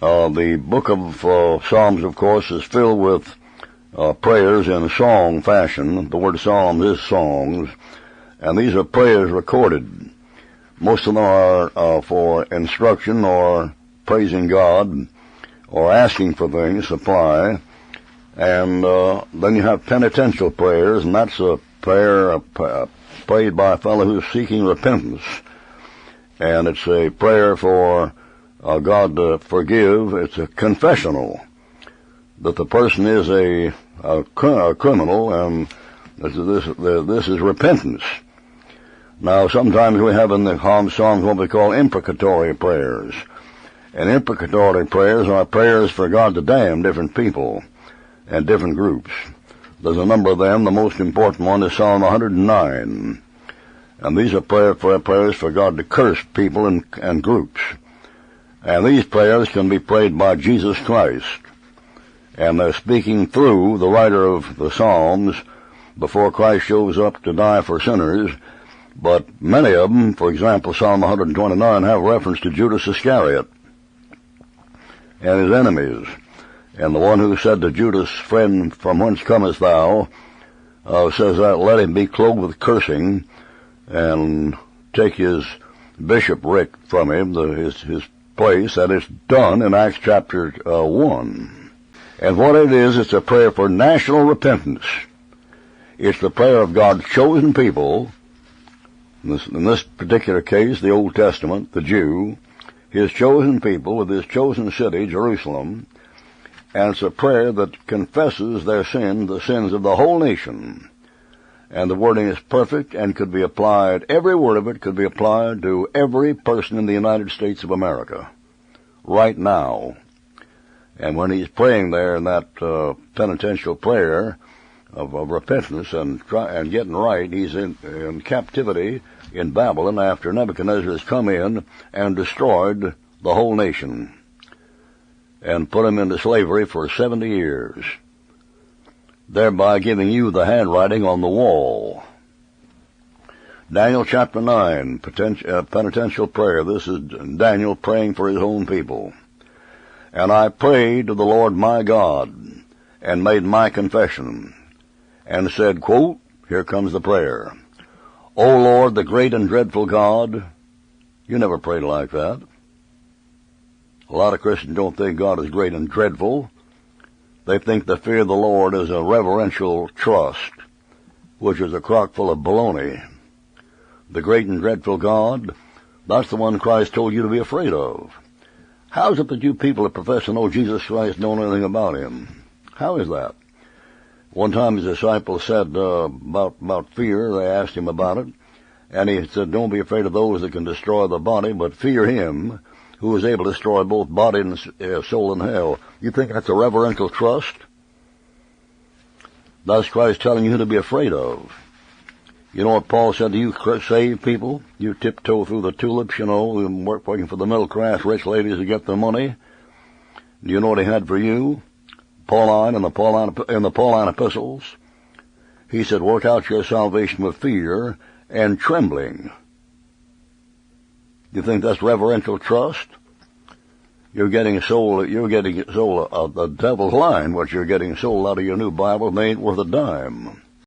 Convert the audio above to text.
The book of Psalms, of course, is filled with prayers in song fashion. The word Psalms is songs, and these are prayers recorded. Most of them are for instruction or praising God or asking for things, supply. And then you have penitential prayers, and that's a prayer prayed by a fellow who's seeking repentance. And it's a prayer for God to forgive. It's a confessional that the person is a criminal, and this is repentance. Now, sometimes we have in the Psalms what we call imprecatory prayers. And imprecatory prayers are prayers for God to damn different people and different groups. There's a number of them. The most important one is Psalm 109. And these are prayers for God to curse people and groups. And these prayers can be prayed by Jesus Christ. And they're speaking through the writer of the Psalms before Christ shows up to die for sinners. But many of them, for example, Psalm 129, have reference to Judas Iscariot and his enemies. And the one who said to Judas, "Friend, from whence comest thou?" says that, "Let him be clothed with cursing, and take his bishopric from him," his place. That is done in Acts chapter 1. And what it is, it's a prayer for national repentance. It's the prayer of God's chosen people. In this particular case, the Old Testament, the Jew, his chosen people with his chosen city, Jerusalem, and it's a prayer that confesses their sin, the sins of the whole nation. And the wording is perfect and could be applied, every word of it could be applied to every person in the United States of America, right now. And when he's praying there in that penitential prayer of repentance and getting right, he's in captivity in Babylon after Nebuchadnezzar has come in and destroyed the whole nation and put him into slavery for 70 years, thereby giving you the handwriting on the wall. Daniel chapter 9, penitential prayer. This is Daniel praying for his own people. "And I prayed to the Lord my God, and made my confession, and said," quote, here comes the prayer, "O Lord, the great and dreadful God." You never prayed like that. A lot of Christians don't think God is great and dreadful. They think the fear of the Lord is a reverential trust, which is a crock full of baloney. The great and dreadful God, that's the one Christ told you to be afraid of. How is it that you people that profess to know Jesus Christ don't know anything about him? How is that? One time his disciples said about fear, they asked him about it, and he said, "Don't be afraid of those that can destroy the body, but fear him who is able to destroy both body and soul in hell." You think that's a reverential trust? That's Christ telling you who to be afraid of. You know what Paul said to you saved people? You tiptoe through the tulips, working for the middle-class rich ladies to get the money. Do you know what he had for you? Pauline in the Pauline epistles. He said, "Work out your salvation with fear and trembling." You think that's reverential trust? You're getting sold the devil's line. What you're getting sold out of your new Bible, they ain't worth a dime.